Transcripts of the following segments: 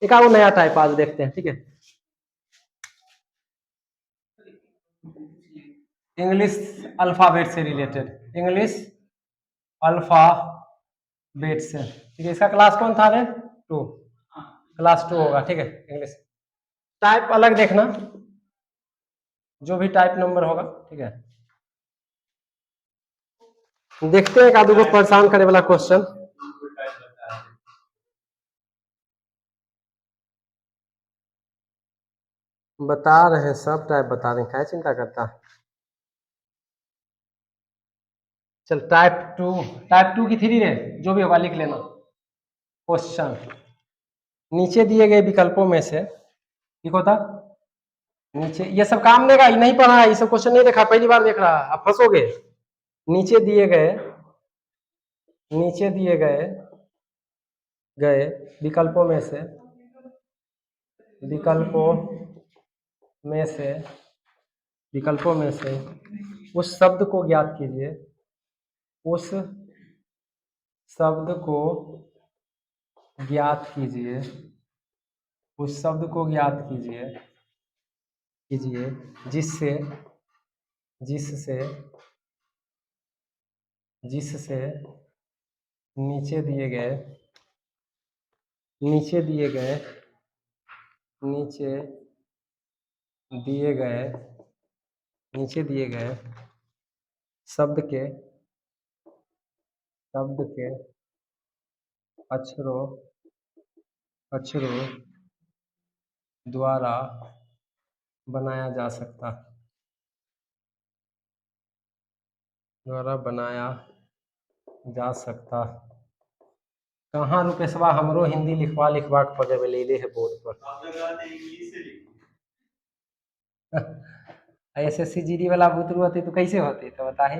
एक और नया टाइप आज देखते हैं, ठीक है। इंग्लिश अल्फाबेट से रिलेटेड, इंग्लिश अल्फाबेट से, ठीक है। इसका क्लास कौन था रे? 2, क्लास 2 होगा, ठीक है। इंग्लिश टाइप अलग देखना, जो भी टाइप नंबर होगा, ठीक है। देखते हैं एक आधे को परेशान करने वाला क्वेश्चन। बता रहे हैं, सब टाइप बता रहे हैं, क्या चिंता करता। चल टाइप 2 की थ्री रे, जो भी होगा लिख लेना। क्वेश्चन नीचे दिए गए विकल्पों में से, ठीक होता नीचे, ये सब काम देगा, ये नहीं पढ़ा है, ये सब क्वेश्चन नहीं देखा, पहली बार देख रहा है, आप फंसोगे। नीचे दिए गए नीचे दिए गए गए विकल्पों में से विकल्पों में से विकल्पों में से उस शब्द को ज्ञात कीजिए, उस शब्द को ज्ञात कीजिए, उस शब्द को ज्ञात कीजिए कीजिए जिससे जिससे जिससे नीचे दिए गए नीचे दिए गए नीचे दिए गए नीचे दिए गए शब्द के अक्षरों अक्षरों द्वारा बनाया जा सकता द्वारा बनाया जा सकता। कहाँ रुपेशवा हमरो हिंदी लिखवा लिखवा के पढ़े ले ले है बोर्ड पर। एसएससी जीडी वाला बुतरू होती तो कैसे होती तो बता ही।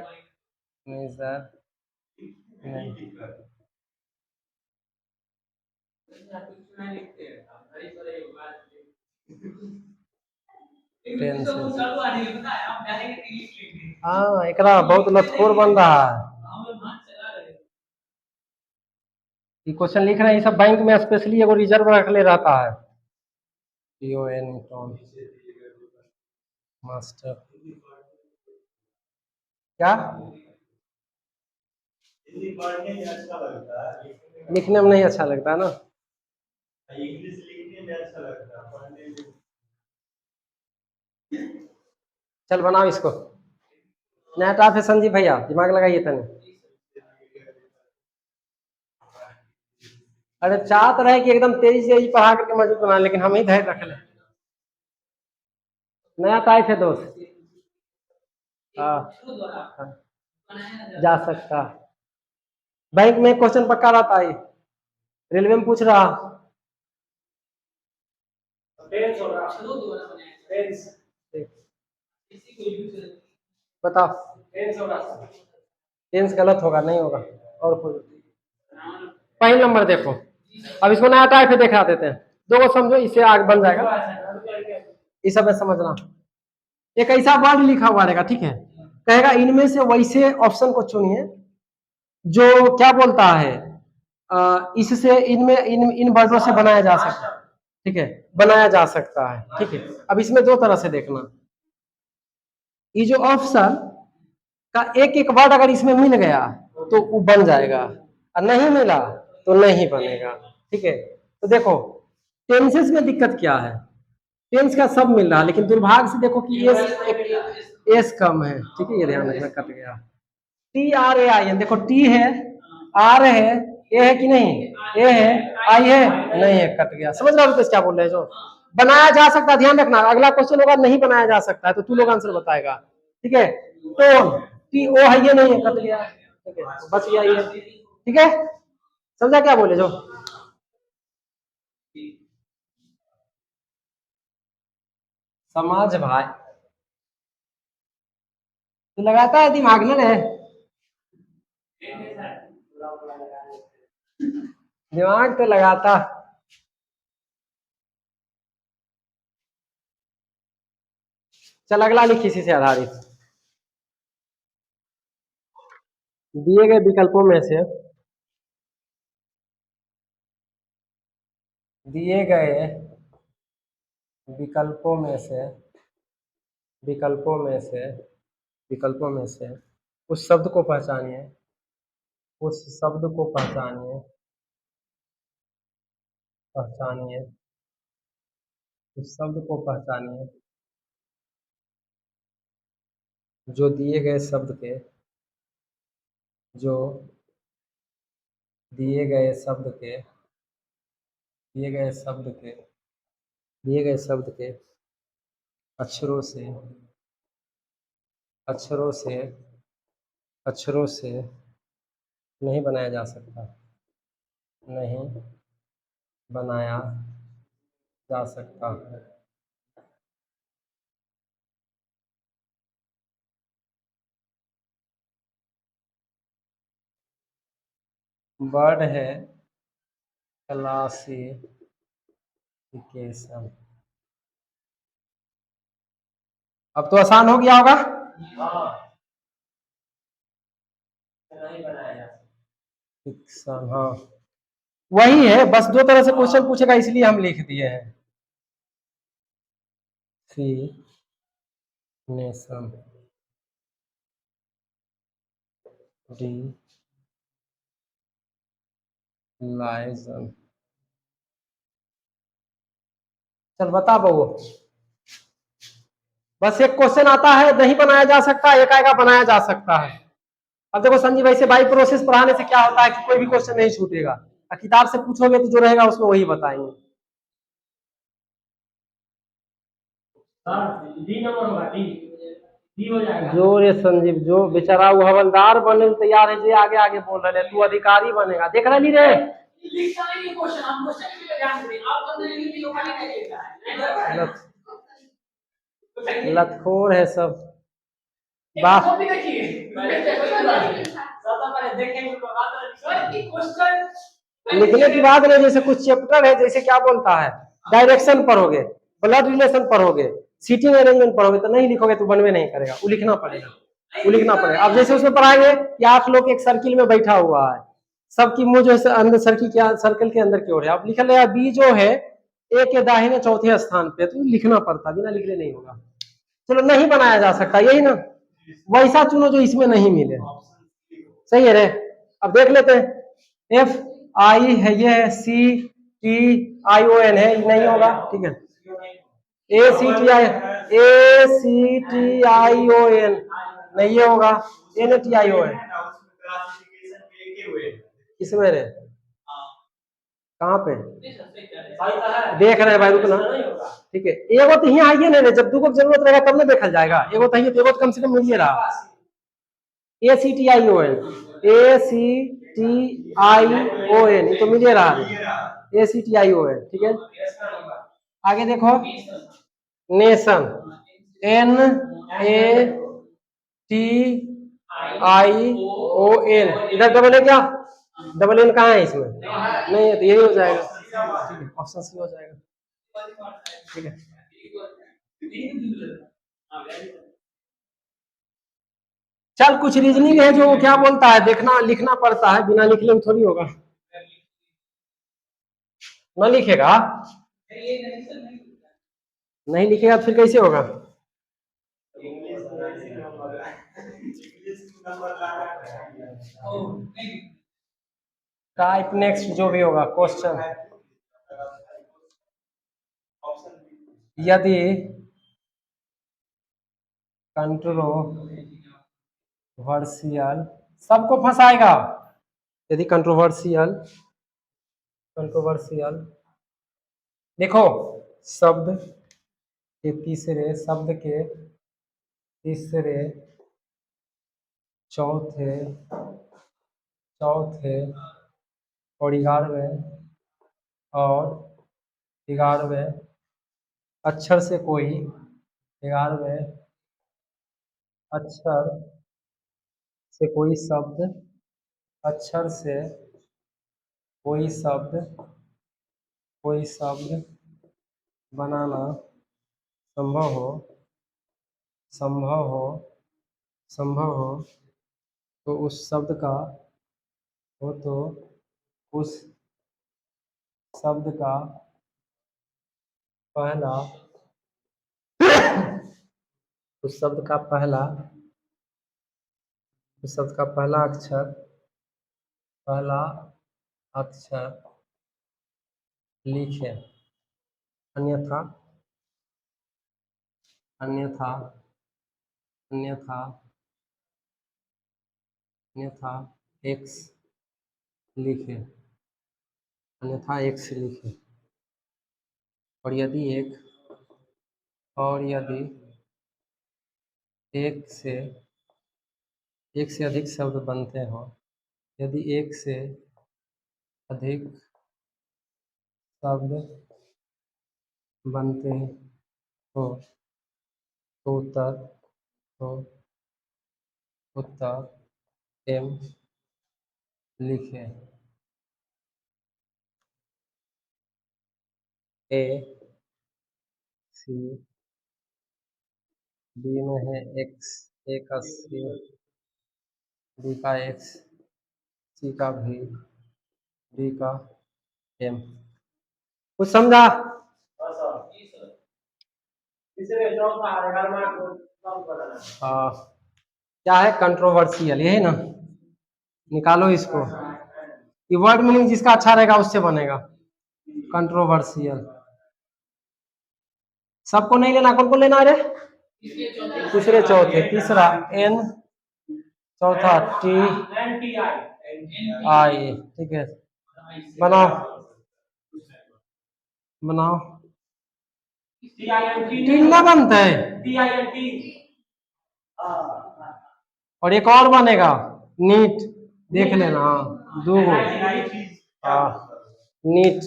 नहीं सर, नहीं। टेंसेस, हाँ एकरा बहुत लतखोर बन रहा है। ये क्वेश्चन लिख रहे हैं, ये सब बैंक में स्पेशली एगो रिजर्व रख ले रहता है। टीओएन मास्टर क्या लिखने में नहीं अच्छा लगता है ना, इंग्लिश लिखने में अच्छा लगता है, पढ़ने में। चल बनाओ इसको, नया टाइप है संजीव भैया, दिमाग लगाइए तने। अरे चाहत रहे कि एकदम तेजी से तेजी पढ़ा करके मजबूत बना, लेकिन हम ही धैर्य रख ले। नया टाइप है दोस्त। हाँ, जा सकता। बैंक में क्वेश्चन पक्का रहता है, रेलवे में पूछ रहा। बताओ, टेंस गलत होगा, नहीं होगा। और कोई पहले नंबर देखो, अब इसको नया टाइप है दिखा देते हैं, दो को समझो, इससे आगे बन जाएगा। इस सब में समझना, एक ऐसा वर्ड लिखा हुआ रहेगा, ठीक है। कहेगा इनमें से वैसे ऑप्शन को चुनिए जो क्या बोलता है, इससे इनमें इन वर्डों से बनाया जा सकता है, ठीक है, बनाया जा सकता है, ठीक है। अब इसमें दो तरह से देखना, ये जो ऑप्शन का एक एक वर्ड अगर इसमें मिल गया तो वो बन जाएगा, और नहीं मिला तो नहीं बनेगा, ठीक है। तो देखो टेंसेस में दिक्कत क्या है, टेंस का सब मिल रहा है, लेकिन दुर्भाग्य से देखो कि एस कम है, ठीक है, ये ध्यान रखना, कट गया। टी आर ए आई है, देखो टी है, आर है, ए है कि नहीं, ए है, आई है, नहीं है, कट गया। समझ रहा हो क्या बोल रहे हैं, जो बनाया जा सकता है, ध्यान रखना, अगला क्वेश्चन होगा नहीं बनाया जा सकता है तो तू लोग आंसर बताएगा, ठीक है। टोन टी ओ है, ये नहीं है, कट गया, ठीक है, बच गया ये, ठीक है। समझा क्या बोले जो, समाज भाई तो लगाता है दिमाग ना रे, दिमाग तो लगाता। चल अगला लिख इसी से आधारित, दिए गए विकल्पों में से दिए गए विकल्पों में से विकल्पों में से विकल्पों में से उस शब्द को पहचानिए, उस शब्द को पहचानिए, पहचानिए, उस शब्द को पहचानिए जो दिए गए शब्द के, जो दिए गए शब्द के, दिए गए शब्द के, दिए गए शब्द के अक्षरों से, अक्षरों से, अक्षरों से नहीं बनाया जा सकता, नहीं बनाया जा सकता। वर्ड है क्लासिफिकेशन। अब तो आसान हो गया होगा। नहीं बनाया जा सकता। हाँ वही है, बस दो तरह से क्वेश्चन पूछेगा इसलिए हम लिख दिए हैं। सी नेशन डी लाइजन। चल बता बो। बस एक क्वेश्चन आता है नहीं बनाया जा सकता, एक आएगा बनाया जा सकता है। अब देखो संजीव, ऐसे बाई प्रोसेस पढ़ाने से क्या होता है कि कोई भी क्वेश्चन नहीं छूटेगा, किताब से पूछोगे तो जो रहेगा उसमें वही बताएंगे। डी नंबर होगा, डी डी हो जाएगा। जो रे संजीव, जो बेचारा वो हवलदार बनने तैयार है, जे आगे आगे बोल रहे तू अधिकारी बनेगा, देख रही रे। लतखोर है सब। बात लिखने की बात नहीं, जैसे कुछ चैप्टर है, जैसे क्या बोलता है डायरेक्शन पढ़ोगे, ब्लड रिलेशन पढ़ोगे, सीटिंग अरेंजमेंट पढ़ोगे तो नहीं लिखोगे तो बनवे नहीं करेगा, वो लिखना पड़ेगा, वो लिखना पड़ेगा। अब जैसे उसमें पढ़ाएंगे कि 8 लोग एक सर्किल में बैठा हुआ है, सबकी मुंह जो है अंदर सर्किल के अंदर की ओर है, अब लिख लिया बी जो है ए के दाहिने चौथे स्थान पे, तो लिखना पड़ता, बिना लिखने नहीं होगा। चलो नहीं बनाया जा सकता, यही ना, वैसा चुनो जो इसमें नहीं मिले। सही है रे। अब देख लेते हैं, एफ आई है, ये है सी टी आई ओ एन है, नहीं होगा, ठीक है। A C T I, A C T I O N नहीं होगा, N T I O N किसमें रे, कहाँ पे देख रहे हैं भाई, रुकना, ठीक है। एगो तो यहाँ आइए नहीं, जब दूगो जरूरत रहेगा तब ना देखा जाएगा, एगो तो एगो तो कम से कम मिल रहा। A C T I O N, A C T I O N, ये तो मिल रहा है, A C T I O N, ठीक है। आगे देखो, nation, N A T I O N, इधर डबल है क्या, डबल एन कहाँ है इसमें, नहीं है, तो यही हो जाएगा, ठीक है, ऑप्शन सी हो जाएगा, ठीक है। चल कुछ रीजनिंग है जो क्या बोलता है, देखना लिखना पड़ता है, बिना लिखने में थोड़ी होगा, ना लिखेगा, नहीं लिखेगा फिर कैसे होगा। टाइप नेक्स्ट जो भी होगा क्वेश्चन, यदि कंट्रोवर्शियल, सबको फंसाएगा, यदि कंट्रोवर्शियल, कंट्रोवर्शियल देखो, शब्द के तीसरे, शब्द के तीसरे, चौथे, चौथे और 11वें अक्षर से कोई, 11वें अक्षर से कोई शब्द, अक्षर से कोई शब्द, कोई शब्द बनाना संभव हो, संभव हो, संभव हो तो उस शब्द का, हो तो उस शब्द का पहला उस शब्द का पहला उस शब्द का पहला अक्षर लिखे, अन्यथा अन्यथा अन्यथा अन्यथा एक्स लिखे, अन्यथा एक्स लिखे। और यदि एक से अधिक शब्द बनते हो, यदि एक से अधिक शब्द बनते हो तो तो उत्तर एम लिखे। ए सी बी में है एक्स, ए का सी, बी का एक्स, सी का भी, डी का एम। कुछ समझा? हाँ, क्या है कंट्रोवर्शियल, यही ना, निकालो इसको। ये वर्ड मीनिंग जिसका अच्छा रहेगा उससे बनेगा कंट्रोवर्शियल। सबको नहीं लेना, कौन को लेना है रे? तीसरे चौथे, तीसरा एन, चौथा टी आई, ठीक है। बनाओ बनाओ। टीम ना बनता है, और एक और बनेगा नीट, देख लेना। हाँ, दो नीट,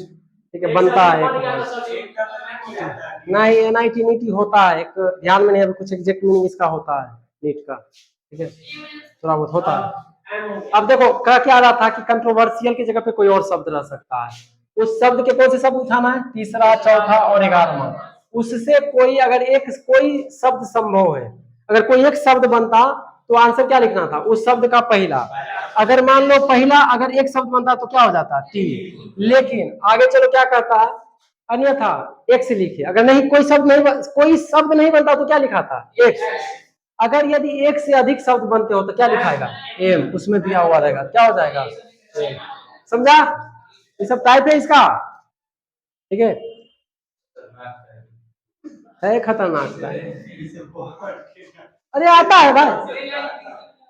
ठीक है, बनता है एक। नहीं, एनआईटी नीट होता है, एक ध्यान में नहीं, अभी कुछ एग्जैक्ट मीनिंग इसका होता है नीट का, ठीक है, थोड़ा बहुत होता है। अब देखो क्या रहा था कि कंट्रोवर्शियल की जगह पे कोई और शब्द रह सकता है। उस शब्द के कौन से शब्द उठाना है? तीसरा, चौथा और 11वां। उससे कोई अगर कोई शब्द संभव है, अगर कोई एक शब्द बनता तो आंसर क्या लिखना था? उस शब्द का पहला। अगर मान लो पहला अगर एक शब्द बनता तो क्या हो जाता? टी। लेकिन आगे चलो क्या कहता है, अन्यथा एक्स लिखे। अगर नहीं कोई शब्द नहीं बनता तो क्या लिखा था? एक्स। अगर यदि एक से अधिक शब्द बनते हो तो क्या लिखाएगा? एम, उसमें दिया हुआ रहेगा, क्या हो जाएगा? एम। समझा? ये सब टाइप है इसका, ठीक है खतरनाक टाइप। अरे आता है भाई,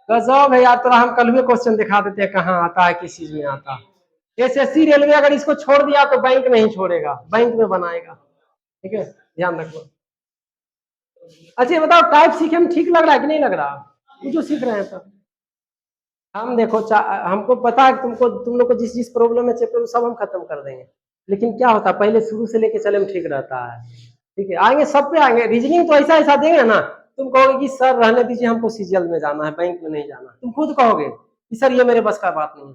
गजब है यार, तोरा हम कल भी क्वेश्चन दिखा देते हैं कहाँ आता है, किस चीज में आता है। एसएससी रेलवे अगर इसको छोड़ दिया तो बैंक नहीं छोड़ेगा, बैंक में बनाएगा, ठीक है, ध्यान रखो। अच्छा ये बताओ, टाइप सीखे में ठीक लग रहा है कि नहीं लग रहा? वो जो सीख रहे हैं तो हम देखो, हमको पता है कि तुम लोग को जिस जिस प्रॉब्लम है चैप्टर सब हम खत्म कर देंगे, लेकिन क्या होता है पहले शुरू से लेके चले में ठीक रहता है, ठीक है। आएंगे सब पे आएंगे, रीजनिंग तो ऐसा ऐसा देंगे ना, तुम कहोगे कि सर रहने दीजिए, हमको सीजीएल में जाना है, बैंक में नहीं जाना। तुम खुद कहोगे कि सर ये मेरे बस का बात नहीं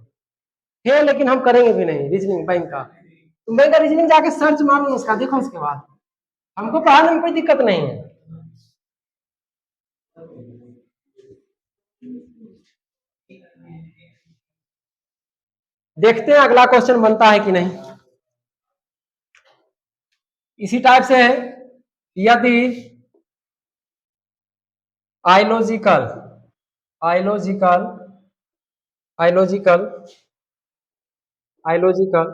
है, लेकिन हम करेंगे भी नहीं रीजनिंग बैंक का। तुम बैंक का रीजनिंग जाके सर्च मारो उसका, देखो उसके बाद हमको पढ़ाने में कोई दिक्कत नहीं है। देखते हैं अगला क्वेश्चन बनता है कि नहीं। इसी टाइप से है, यदि आइलॉजिकल आइलॉजिकल आइलॉजिकल आइलॉजिकल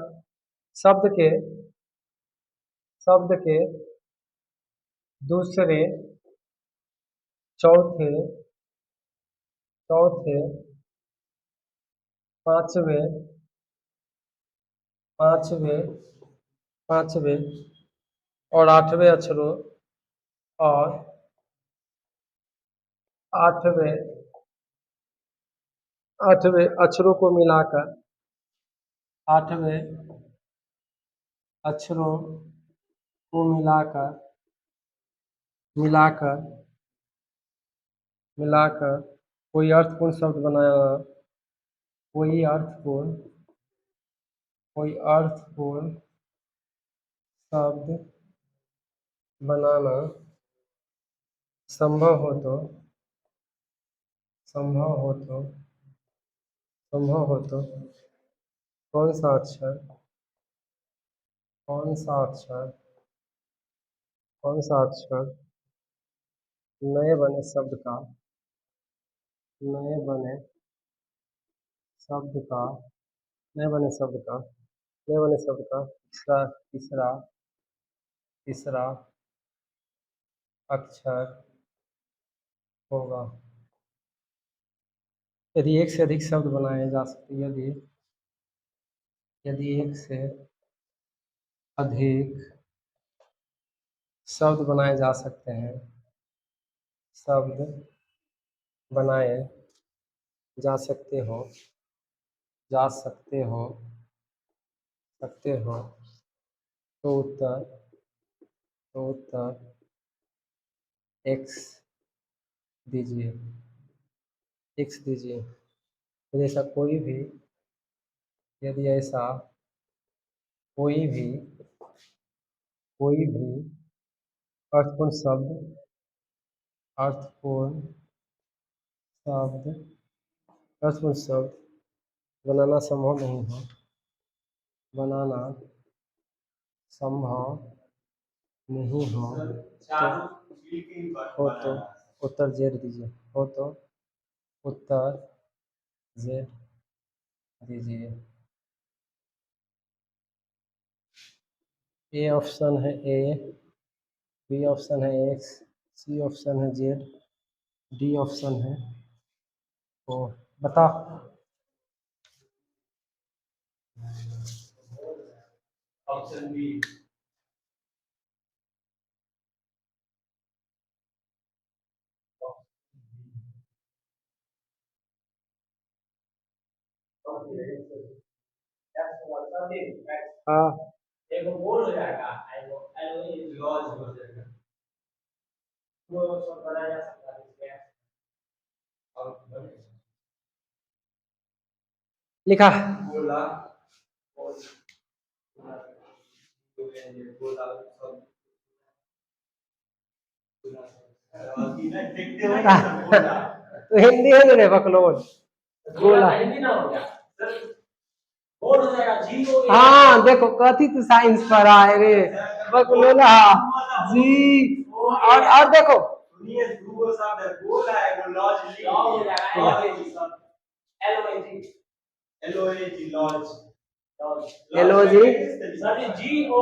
शब्द के दूसरे, चौथे चौथे पांचवें पांचवें पांचवें और आठवें अक्षरों और आठवें आठवें अक्षरों को मिलाकर, आठवें अक्षरों को मिलाकर मिलाकर मिलाकर कोई अर्थपूर्ण शब्द बनाना, कोई अर्थपूर्ण कोई अर्थपूर्ण शब्द बनाना संभव हो तो संभव हो तो संभव हो तो कौन सा अक्षर कौन सा अक्षर नए बने शब्द का नए बने शब्द का नए बने शब्द का नए बने शब्द का तीसरा तीसरा तीसरा अक्षर होगा। यदि एक से अधिक शब्द बनाए जा सकते यदि यदि एक से अधिक शब्द बनाए जा सकते हैं शब्द बनाए जा सकते हो जा सकते हो तो उत्तर एक्स दीजिए एक्स दीजिए। यदि ऐसा कोई भी यदि ऐसा कोई भी अर्थपूर्ण शब्द अर्थपूर्ण शब्द अर्थपूर्ण शब्द बनाना संभव नहीं हो बनाना संभव नहीं हो तो उत्तर जेड दीजिए हो तो उत्तर जेड दीजिए। ए ऑप्शन है ए, बी ऑप्शन है एक्स, सी ऑप्शन है जेड, डी ऑप्शन है ओ। बता। Option B. हाँ एक बोल हो जाएगा लॉज हो जाएगा वो सब बनाया जा सकता है और लिखा बोला तो हिंदी है रे बकलोल बोला हिंदी ना हो गया बोल हो जाएगा जी हो गया। हाँ देखो कथी तो साइंस पढ़ा है रे बकलोला जी और देखो सुनिए दो शब्द है बोला है वो लॉज ली हो जाएगा LOAG लॉज LOG सर जी ओ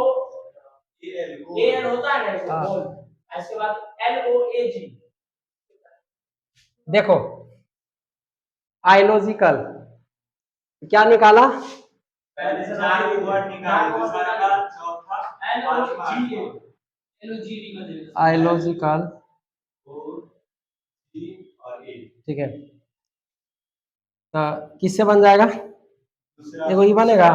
एल होता है ना बोल इसके बाद LOAG देखो आइलॉजिकल क्या निकाला पहले से चार वर्ड निकाल दूसरा का चौथा आइलॉजिकल ठीक है किससे बन जाएगा देखो ये बनेगा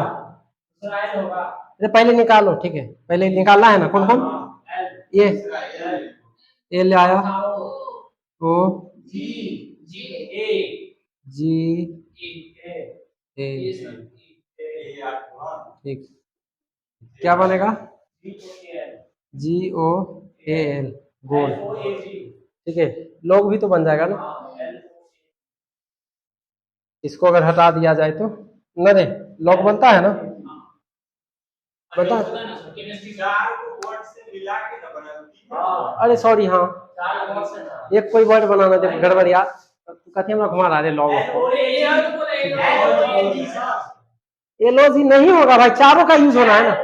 अरे पहले निकालो ठीक है पहले निकालना है ना कौन कौन ये ले आया ओ जी ए ठीक क्या बनेगा GOAL गोल ठीक है लोग भी तो बन जाएगा ना इसको अगर हटा दिया जाए तो न रे लॉग बनता है ना बनता है अरे सॉरी हाँ एक कोई वर्ड बनाना जब गड़बड़ यार कथी हमरा घुमा रहा है लॉग एलओजी नहीं होगा भाई चारों का यूज होना है ना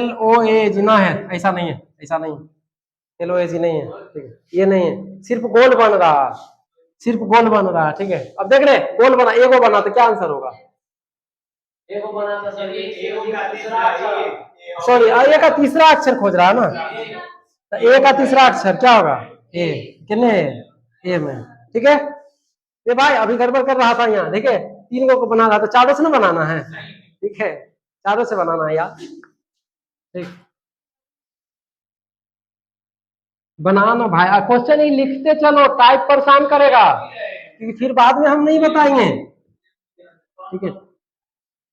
LOAG ना है ऐसा नहीं है LOAG नहीं है ठीक है ये नहीं है सिर्फ गोल बन रहा है ठीक है अब देख रहे गोल बना एगो बना तो क्या आंसर होगा एगो बना तो सॉरी ए का तीसरा अक्षर खोज रहा है ना तो ए का तीसरा अक्षर क्या होगा ए कितने ए में ठीक है ये भाई अभी गड़बड़ कर रहा था यहाँ देखिए 3 को बना रहा तो चारों से ना बनाना है ठीक है चारों से बनाना है यार ठीक बनाना भाई क्वेश्चन ही लिखते चलो टाइप परेशान करेगा क्योंकि फिर बाद में हम नहीं बताएंगे ठीक है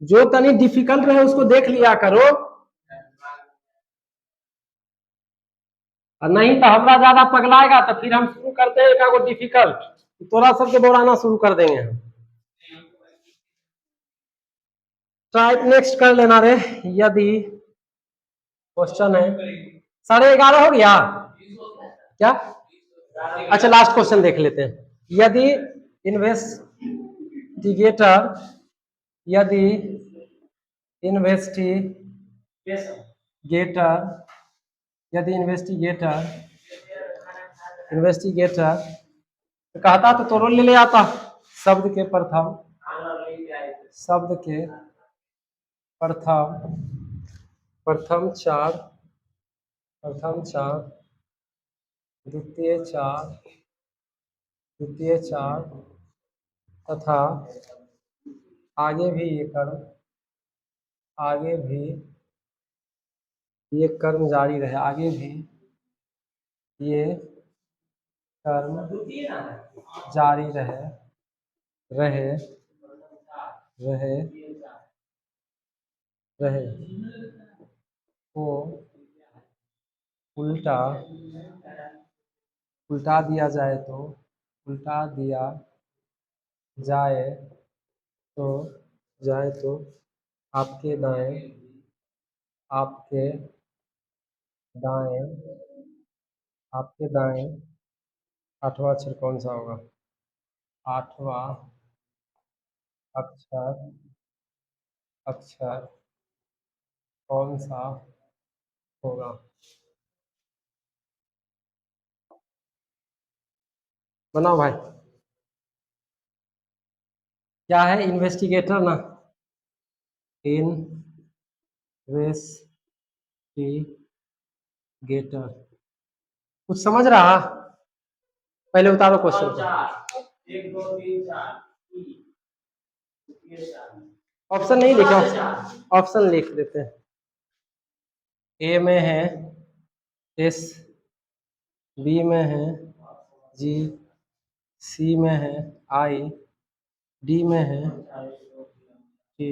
जो तनी डिफिकल्ट रहे उसको देख लिया करो और नहीं तो हमारा ज्यादा पगलाएगा तो फिर हम शुरू करते हैं एक डिफिकल्ट तोरा सबके दौड़ाना शुरू कर देंगे हम टाइप नेक्स्ट कर लेना रे यदि क्वेश्चन है 11:30 हो गया क्या? अच्छा लास्ट क्वेश्चन देख लेते हैं। यदि इन्वेस्टिगेटर यदि इन्वेस्टिगेटर यदि इन्वेस्टिगेटर कहता तो तोड़ ले आता शब्द के प्रथम चार द्वितीय चार तथा आगे भी ये कर्म जारी रहे रहे को उल्टा दिया जाए तो आपके दाएं 8वां अक्षर कौन सा होगा? 8वां अक्षर कौन सा होगा? बनाओ भाई। क्या है? इन्वेस्टिगेटर ना, इन्वेस्टिगेटर कुछ समझ रहा? पहले उतारो क्वेश्चन को। 1 2 3 4 ऑप्शन नहीं लिखा, ऑप्शन लिख देते हैं। ए में है एस, बी में है जी, सी में है आई, डी में है के।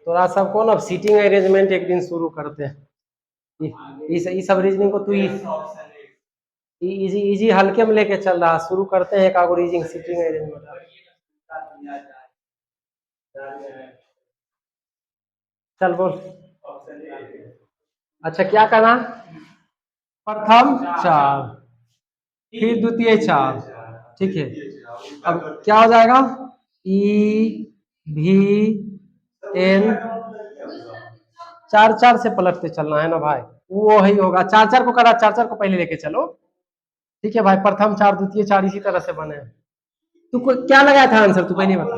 थोड़ा सबको ना सीटिंग अरेंजमेंट एक दिन शुरू करते हैं। इस सब रीजनिंग को तू इजी हल्के में लेके चल रहा, शुरू करते हैं एक आगो रीजनिंग सीटिंग अरेंजमेंट। चल बोल। अच्छा क्या करना? प्रथम चार फिर द्वितीय चार, ठीक है। अब क्या हो जाएगा? ई भी एन, 4 से पलटते चलना है ना भाई, वो ही होगा। 4 को करा, 4 को पहले लेके चलो, ठीक है भाई। प्रथम चार द्वितीय चार इसी तरह से बने। तू क्या लगाया था आंसर? तू पहले बता,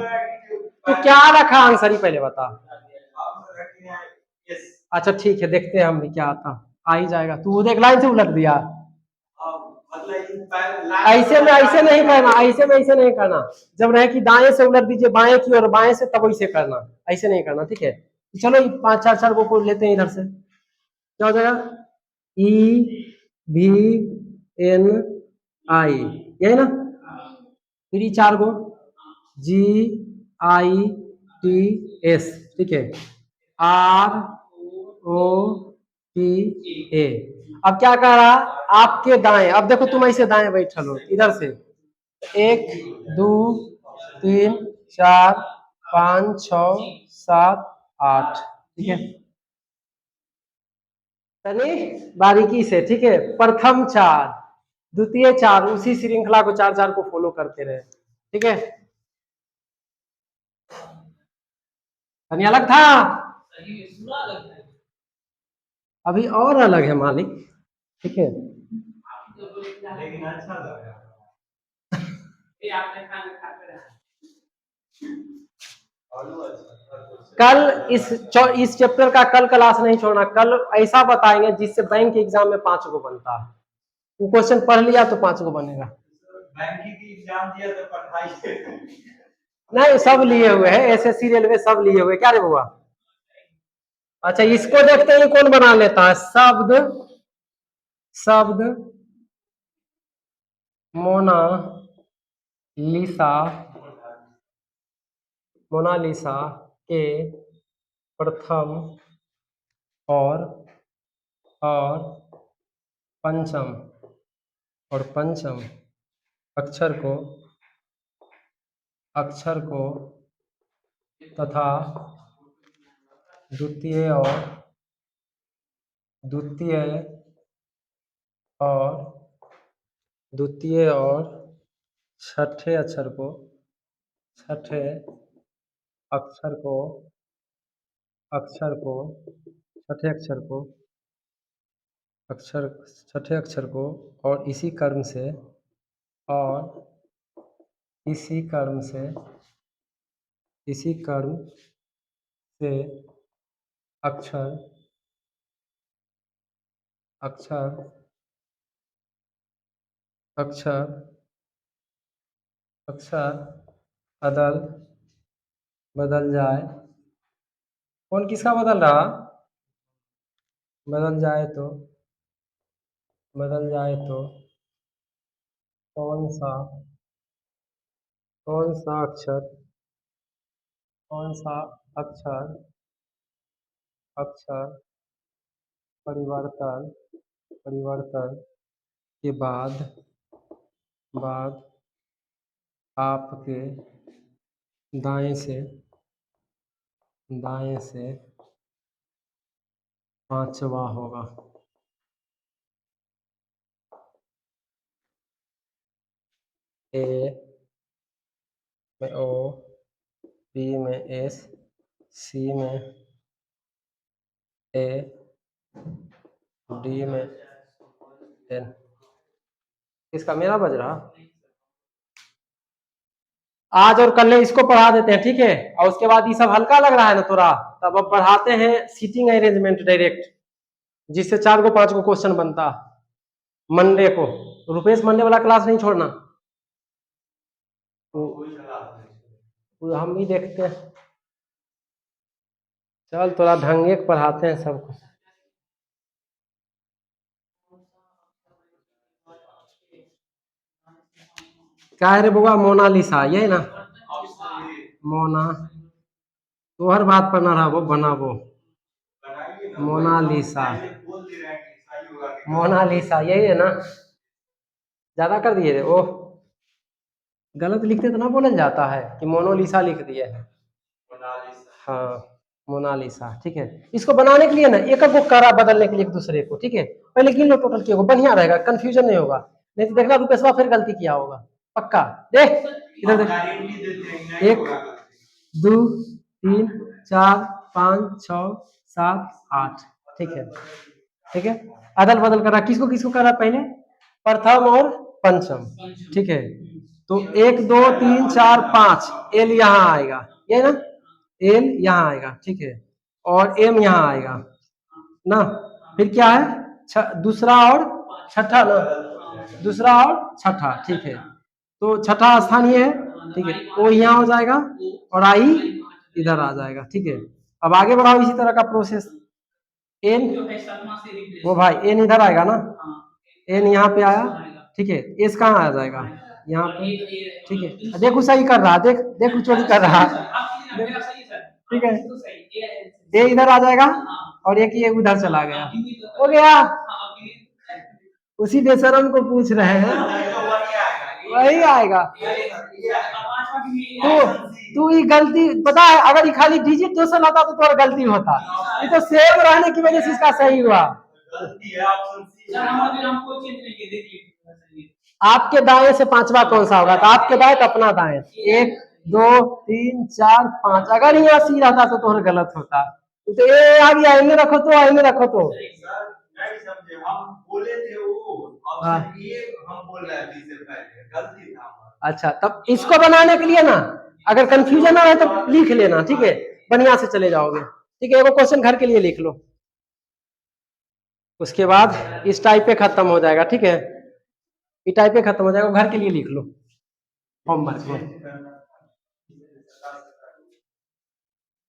तू क्या रखा आंसर ही पहले बता। अच्छा ठीक है, देखते हैं हम भी क्या आता, आ ही जाएगा। तू देख लाइन से उलट दिया। ऐसे में ऐसे नहीं करना। जब रहे कि दाएं से उलट दीजिए बाएं की और बाएं से, तब ऐसे करना, ऐसे नहीं करना, ठीक है। चलो 5 4 को लेते हैं इधर से। क्या हो जाएगा? ई भी एन आई, यही ना। फिर ई 4 को जी आई टी एस, ठीक है। R O T A. अब क्या कह रहा? आपके दाएं। अब देखो तुम ऐसे दाएं बैठल हो, इधर से 1 2 3 4 5 6 7 8, ठीक है। तनी बारीकी से, ठीक है। प्रथम चार द्वितीय चार, उसी श्रृंखला को 4 को फॉलो करते रहे, ठीक है। तनी अलग था, अभी और अलग है मालिक, ठीक है। लेकिन अच्छा लगा। कल इस चैप्टर का कल क्लास नहीं छोड़ना। कल ऐसा बताएंगे जिससे बैंक के एग्जाम में 5 को बनता है। वो क्वेश्चन पढ़ लिया तो 5 को बनेगा। बैंक की एग्जाम दिया तो पढ़ाई नहीं, सब लिए हुए हैं, एसएससी रेलवे सब लिए हुए। क्या रे बुआ? अच्छा इसको देखते हैं कौन बना लेता है। शब्द मोनालिसा के प्रथम और पंचम अक्षर को तथा द्वितीय और द्वितीय और द्वितीय और छठे अक्षर को छठे अक्षर को अक्षर को छठे अक्षर को अक्षर छठे अक्षर को और इसी क्रम से और इसी क्रम से इसी क्रम से अक्षर अक्षर अक्षर अक्षर बदल बदल जाए। कौन किसका बदल रहा? बदल जाए तो कौन सा अक्षर कौन सा अक्षर अक्षर परिवर्तन परिवर्तन के बाद बाद आपके दाएं से पांचवा होगा। ए में ओ, बी में एस, सी में ए, डी में एन। इसका मेरा बज रहा। आज और कल इसको पढ़ा देते हैं, ठीक है। और उसके बाद ये सब हल्का लग रहा है ना थोड़ा, तब अब पढ़ाते हैं सीटिंग अरेंजमेंट डायरेक्ट, जिससे 4 को 5 को क्वेश्चन बनता। मंडे को रुपेश मंडे वाला क्लास नहीं छोड़ना, तो हम भी देखते हैं। चल थोड़ा ढंगे के पढ़ाते हैं सबको। क्या है रे बुआ? मोनालिसा, यही ना? मोना तो हर बात पर ना रहा वो बनाबो। मोनालिसा मोनालिसा यही है ना? ज्यादा कर दिए रे। ओह, गलत लिखते तो ना बोला जाता है कि मोनालिसा लिख दिए। हाँ, मोनालिसा, ठीक है। इसको बनाने के लिए ना एक एक करा बदलने के लिए एक दूसरे को, ठीक है। पहले गिन लो टोटल किया, बढ़िया रहेगा, कंफ्यूजन नहीं होगा। नहीं तो देखना रुपेशवा फिर गलती किया होगा पक्का। देख इधर देख, 1 2 3 4 5 6 7 8, ठीक है, ठीक है। अदल बदल कर रहा, किसको किसको कर रहा पहले? प्रथम और पंचम, ठीक है। तो 1 2 3 4 5 एल यहाँ आएगा, ये ना? एल यहाँ आएगा, ठीक है। और एम यहाँ आएगा ना। फिर क्या है? दूसरा और छठा ना, दूसरा और छठा, ठीक है। तो छठा स्थान ये है, ठीक है। ओ यहाँ हो जाएगा और आई इधर आ जाएगा, ठीक है। अब आगे बढ़ाओ इसी तरह का प्रोसेस। एन, वो भाई एन इधर आएगा ना, एन यहाँ पे आया, ठीक है। एस कहाँ आ जाएगा? यहाँ पे, ठीक है। देखो सही कर रहा, देख देख चोरी कर रहा, ठीक है। ए इधर आ जाएगा और एक ये उधर चला गया, हो गया। उसी बेशरम को पूछ रहे हैं, वही आएगा। तू ये गलती पता है, अगर ये खाली डिजिट दोषर होता तो थोड़ा गलती होता, ये तो सेम रहने की वजह से इसका सही हुआ। आपके दाएं से पांचवा कौन सा होगा? तो आपके दाएं तो अपना दाएं, 1 2 3 4 5। अगर यहाँ सी रहता तो थोड़ा गलत होता। तो ये आ गया, इन्हें रखो तो, इन्हें रखो तो। हम बोले थे वो, हम बोल रहे थे इससे पहले, गलती था। अच्छा, तब इसको बनाने के लिए ना, अगर कंफ्यूजन है तो लिख लेना, ठीक है। बढ़िया से चले जाओगे, ठीक है। वो क्वेश्चन घर के लिए लिख लो, उसके बाद इस टाइप पे खत्म हो जाएगा, ठीक है। ये टाइप पे खत्म हो जाएगा, घर के लिए लिख लो होमवर्क में।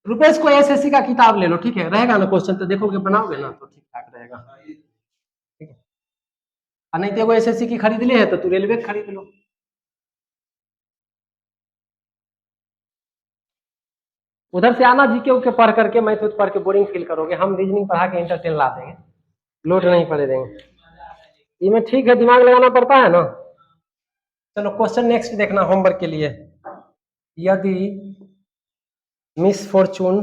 रुपेश को एसएससी का किताब ले लो, ठीक है। रहेगा ना क्वेश्चन तो देखोगे, बनाओगे ना तो ठीक ठाक रहेगा, ठीक है। नहीं तो वो एसएससी की खरीद ले है तो तू रेलवे खरीद लो। उधर से आना जीके के पढ़ करके, मैथ पढ़ के बोरिंग फील करोगे। हम रीजनिंग पढ़ा के इंटरटेन ला देंगे, लोड नहीं पड़े देंगे। इनमें ठीक है, दिमाग लगाना पड़ता है ना। चलो क्वेश्चन नेक्स्ट देखना होमवर्क के लिए। यदि मिस फॉर्चून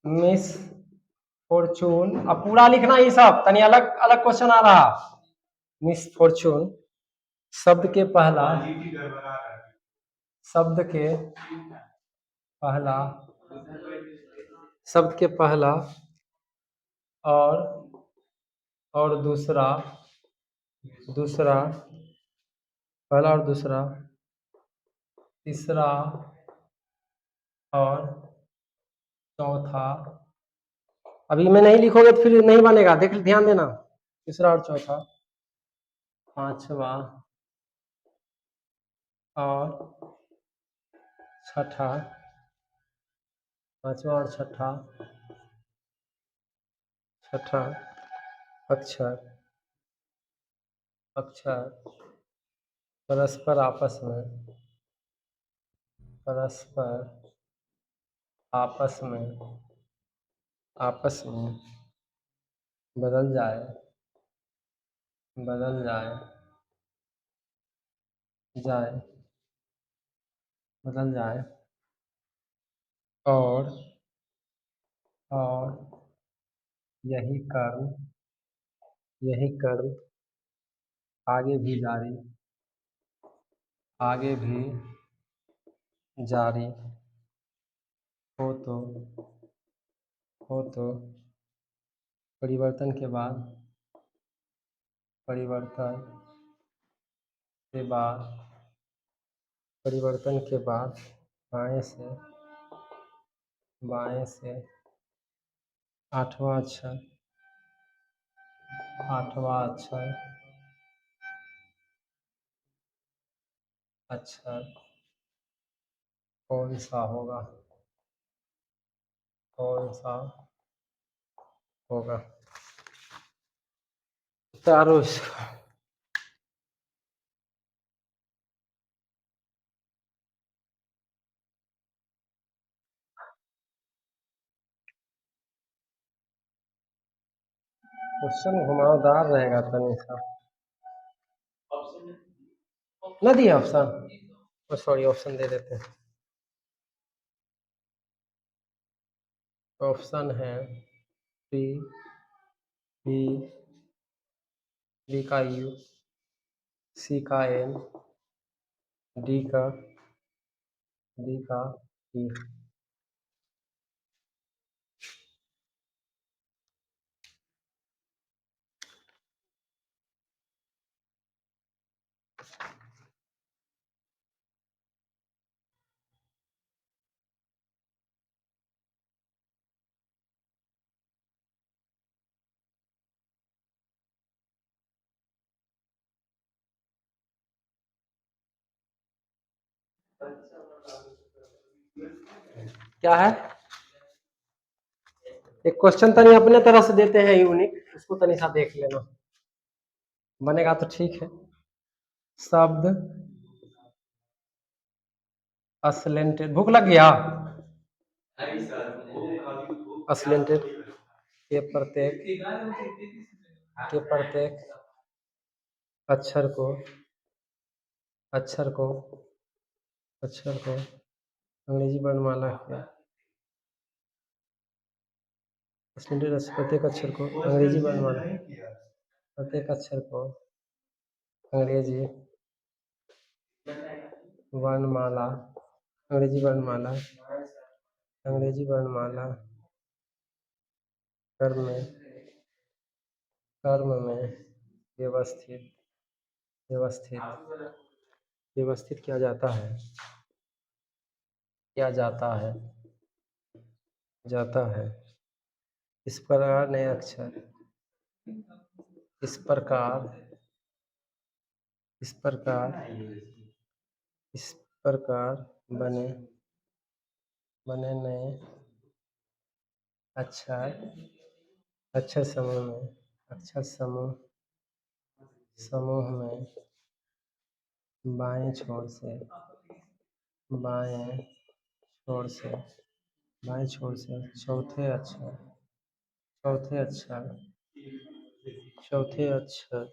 मिस फॉर्चून, अब पूरा लिखना ये सब, तनी अलग अलग क्वेश्चन आ रहा। मिस फॉर्चून शब्द के पहला, शब्द के पहला, शब्द के पहला और दूसरा, दूसरा, पहला और दूसरा, तीसरा और चौथा। अभी मैं नहीं लिखोगे तो फिर नहीं बनेगा, देख ध्यान देना। तीसरा और चौथा, पांचवा और छठा, पांचवा और छठा, छठा अक्षर, अक्षर परस्पर आपस में, परस्पर आपस में, आपस में बदल जाए, बदल जाए, जाए, बदल जाए, और यही कर्म, यही कर्म आगे भी जारी, आगे भी जारी हो तो, हो तो परिवर्तन के बाद, परिवर्तन के बाद, परिवर्तन के बाद बाएं से, बाएं से आठवां अक्षर, आठवां अक्षर, अक्षर कौन सा होगा, कौन सा होगा। उतारो इसको। क्वेश्चन घुमावदार रहेगा तनी सा। न दिए ऑप्शन, सॉरी ऑप्शन दे देते हैं। ऑप्शन है सी, बी, बी का यू, सी का एन, डी का, डी का ई। क्या है, एक क्वेश्चन तनी अपने तरह से देते हैं यूनिक, उसको तनी सा देख लेना, बनेगा तो ठीक है। शब्द असलेंटेड, भूख लग गया, असलेंटेड के प्रत्येक, के प्रत्येक अक्षर को, अक्षर को, अक्षर को अंग्रेजी वर्णमाला के, असलेंटेड प्रत्येक अक्षर को अंग्रेजी वर्णमाला, प्रत्येक अक्षर को अंग्रेजी वर्णमाला, अंग्रेजी वर्णमाला, अंग्रेजी वर्णमाला कर्म में, कर्म में व्यवस्थित, व्यवस्थित, व्यवस्थित किया जाता है, किया जाता है, जाता है। इस प्रकार नए अक्षर, इस प्रकार, इस प्रकार, इस प्रकार बने, बने नए अक्षर, अक्षर समूह में, अक्षर समूह, समूह में बाएं छोर से, बाएं छोर से, बाएं छोर से चौथे अक्षर, चौथे अक्षर, चौथे अक्षर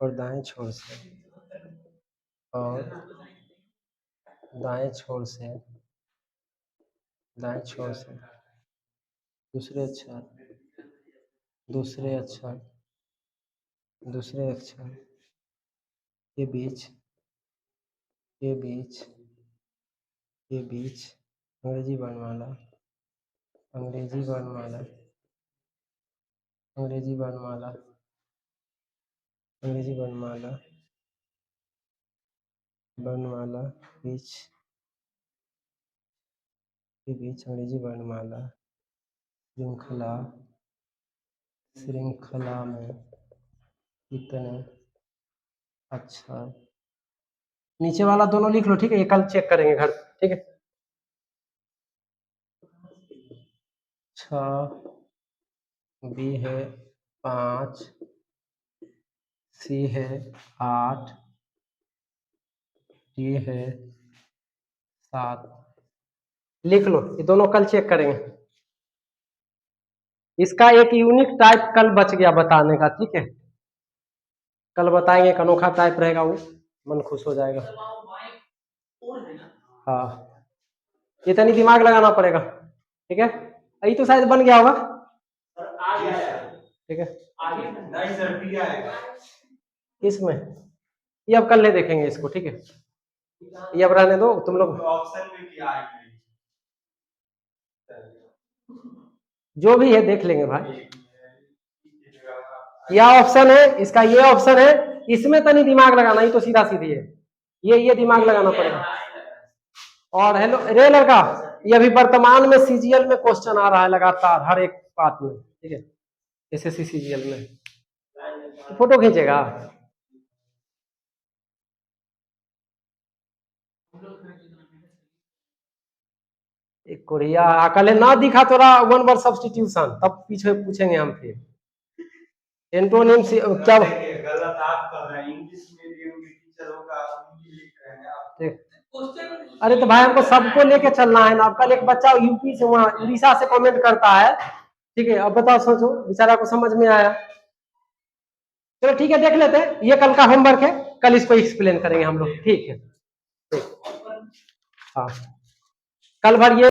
और दाएं छोर से, और दाएं छोर से, दाएं छोर से दूसरे अक्षर, दूसरे अक्षर, दूसरे अक्षर, ये बीच, ये बीच, ये बीच, अंग्रेजी वर्णमाला, अंग्रेजी वर्णमाला, अंग्रेजी वर्णमाला, अंग्रेजी वर्णमाला, वर्णमाला, बीच, ये बीच, अंग्रेजी वर्णमाला, श्रृंखला, श्रृंखला में कितने अक्षर, नीचे वाला दोनों लिख लो, ठीक है, ये कल चेक करेंगे घर, ठीक है। 6, बी है 5, सी है 8, डी है 7, लिख लो, ये दोनों कल चेक करेंगे। इसका एक यूनिक टाइप कल बच गया बताने का, ठीक है, कल बताएंगे, एक अनोखा टाइप रहेगा, वो मन खुश हो जाएगा। हाँ, ये तनी दिमाग लगाना पड़ेगा, ठीक है। ये तो शायद बन गया होगा, ठीक है। इसमें ये अब कल ले देखेंगे इसको, ठीक है, ये अब रहने दो तुम लोग। ऑप्शन में क्या है, जो भी है देख लेंगे भाई, यह ऑप्शन है, इसका ये ऑप्शन है, इसमें तनी दिमाग लगाना, ही तो सीधा सीधी है, ये दिमाग लगाना पड़ेगा। और हेलो रे लड़का, ये अभी वर्तमान में सीजीएल में क्वेश्चन आ रहा है लगातार हर एक पार्ट में, ठीक है, एसएससी सीजीएल में। फोटो खींचेगा, एक कोरिया कल ना दिखा तोरा 1 वर्ड सब्स्टिट्यूशन, तब पीछे पूछेंगे हम फिर एंटोनिम क्या गलत आप कर रहे हैं, इंग्लिश मीडियम के टीचर होगा लिख रहे हैं आप। अरे तो भाई हमको सबको लेके चलना है ना, कल एक बच्चा यूपी से वहाँ उड़ीसा से कमेंट करता है, ठीक है, अब बताओ, सोचो बेचारा को समझ में आया। चलो ठीक है, देख लेते हैं, ये कल का होमवर्क है, कल इसको एक्सप्लेन करेंगे हम लोग, ठीक है, ठीक। हाँ, कल भर ये